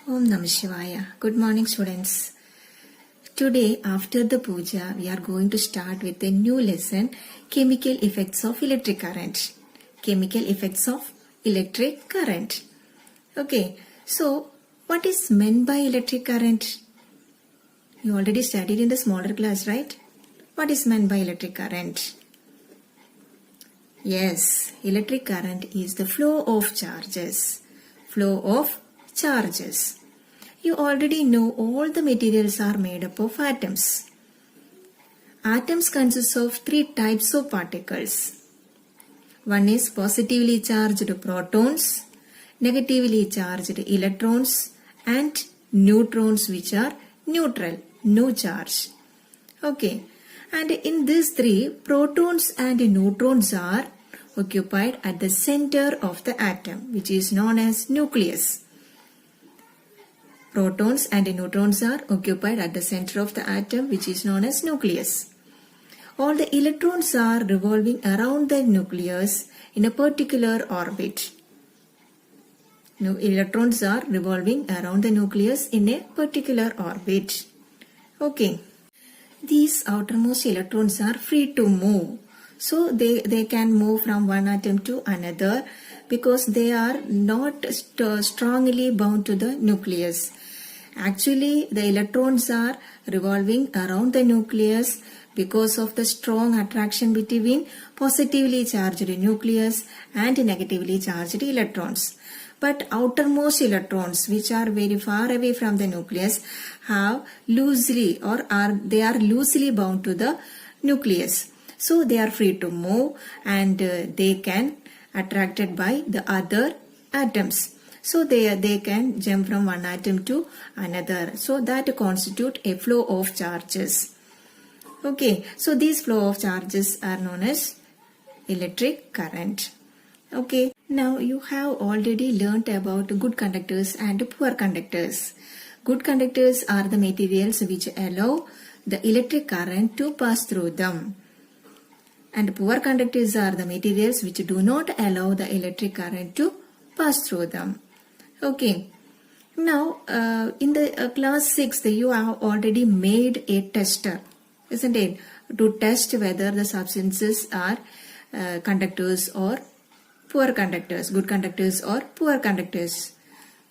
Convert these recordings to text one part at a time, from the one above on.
Om Namah Shivaya. Good morning, students. Today, after the puja, we are going to start with a new lesson, Chemical Effects of Electric Current. Chemical Effects of Electric Current. Okay, so what is meant by electric current? You already studied in the smaller class, right? What is meant by electric current? Yes, electric current is the flow of charges. Flow of charges. You already know all the materials are made up of atoms. Atoms consist of three types of particles. One is positively charged protons, negatively charged electrons, and neutrons, which are neutral, no charge. Okay, and in these three, protons and neutrons are occupied at the center of the atom, which is known as nucleus. Protons and neutrons are occupied at the center of the atom, which is known as nucleus. All the electrons are revolving around the nucleus in a particular orbit. Electrons are revolving around the nucleus in a particular orbit. Okay. These outermost electrons are free to move. So they can move from one atom to another because they are not strongly bound to the nucleus. Actually, the electrons are revolving around the nucleus because of the strong attraction between positively charged nucleus and negatively charged electrons. But outermost electrons, which are very far away from the nucleus, have loosely they are loosely bound to the nucleus. So they are free to move and they can attracted by the other atoms. So they can jump from one atom to another. So that constitute a flow of charges. Okay, so these flow of charges are known as electric current. Okay, now you have already learnt about good conductors and poor conductors. Good conductors are the materials which allow the electric current to pass through them. And poor conductors are the materials which do not allow the electric current to pass through them. Okay, now in the class 6, you have already made a tester, isn't it? To test whether the substances are conductors or poor conductors, good conductors or poor conductors.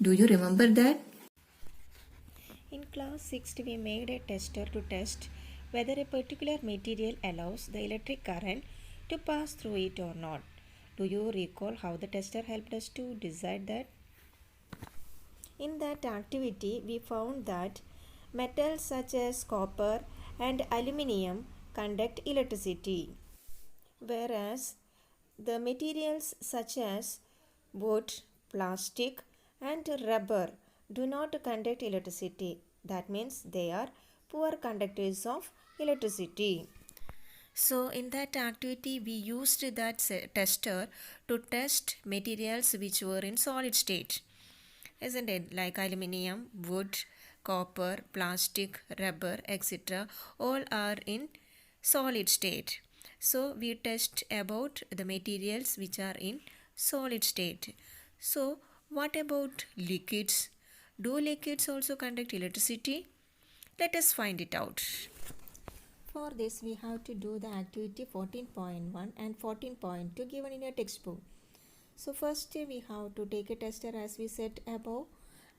Do you remember that? In class 6, we made a tester to test whether a particular material allows the electric current to pass through it or not. Do you recall how the tester helped us to decide that? In that activity, we found that metals such as copper and aluminium conduct electricity, whereas the materials such as wood, plastic and rubber do not conduct electricity. That means they are poor conductors of electricity. So in that activity, we used that tester to test materials which were in solid state, isn't it? Like aluminium, wood, copper, plastic, rubber, etc. all are in solid state. So we test about the materials which are in solid state. So what about liquids? Do liquids also conduct electricity? Let us find it out. For this, we have to do the activity 14.1 and 14.2 given in your textbook. So first we have to take a tester as we said above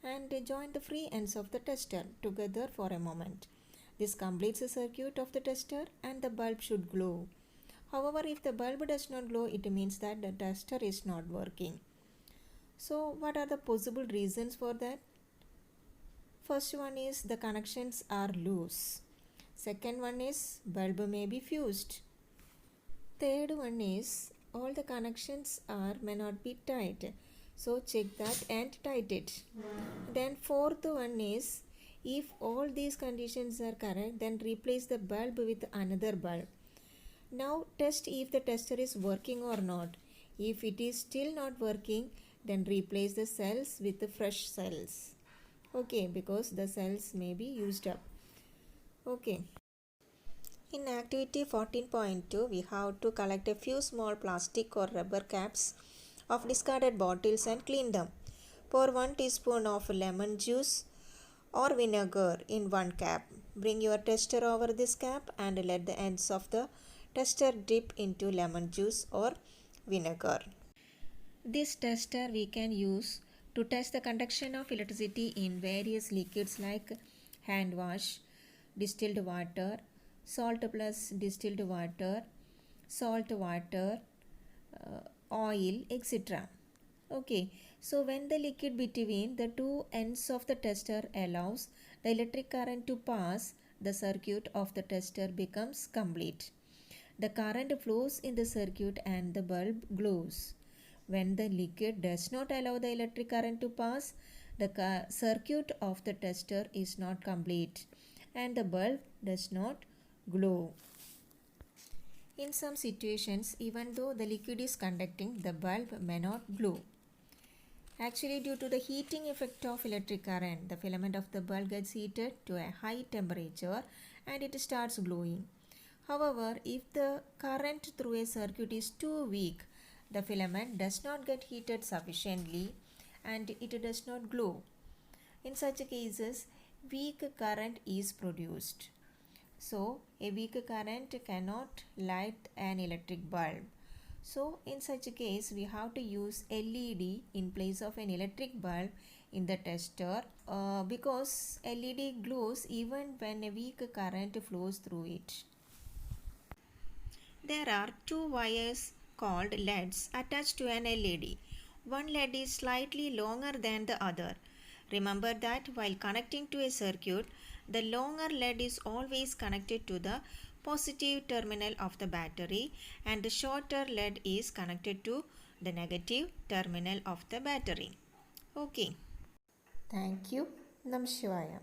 and join the free ends of the tester together for a moment. This completes the circuit of the tester and the bulb should glow. However, if the bulb does not glow, it means that the tester is not working. So what are the possible reasons for that? First one is the connections are loose. Second one is bulb may be fused. Third one is all the connections may not be tight. So check that and tight it. Then fourth one is if all these conditions are correct, then replace the bulb with another bulb. Now test if the tester is working or not. If it is still not working, then replace the cells with the fresh cells. Okay, because the cells may be used up. Okay. In activity 14.2, we have to collect a few small plastic or rubber caps of discarded bottles and clean them. Pour 1 teaspoon of lemon juice or vinegar in one cap. Bring your tester over this cap and let the ends of the tester dip into lemon juice or vinegar. This tester we can use to test the conduction of electricity in various liquids like hand wash, distilled water, salt plus distilled water, salt water, oil, etc. Okay, so when the liquid between the two ends of the tester allows the electric current to pass, the circuit of the tester becomes complete. The current flows in the circuit and the bulb glows. When the liquid does not allow the electric current to pass, the circuit of the tester is not complete and the bulb does not glow. In some situations, even though the liquid is conducting, the bulb may not glow. Actually, due to the heating effect of electric current, the filament of the bulb gets heated to a high temperature and it starts glowing. However, if the current through a circuit is too weak, the filament does not get heated sufficiently and it does not glow. In such cases, weak current is produced. So, a weak current cannot light an electric bulb. So, in such a case, we have to use LED in place of an electric bulb in the tester because LED glows even when a weak current flows through it. There are two wires called LEDs attached to an LED. One LED is slightly longer than the other. Remember that while connecting to a circuit, the longer LED is always connected to the positive terminal of the battery and the shorter LED is connected to the negative terminal of the battery. Okay. Thank you. Namah Shivaya.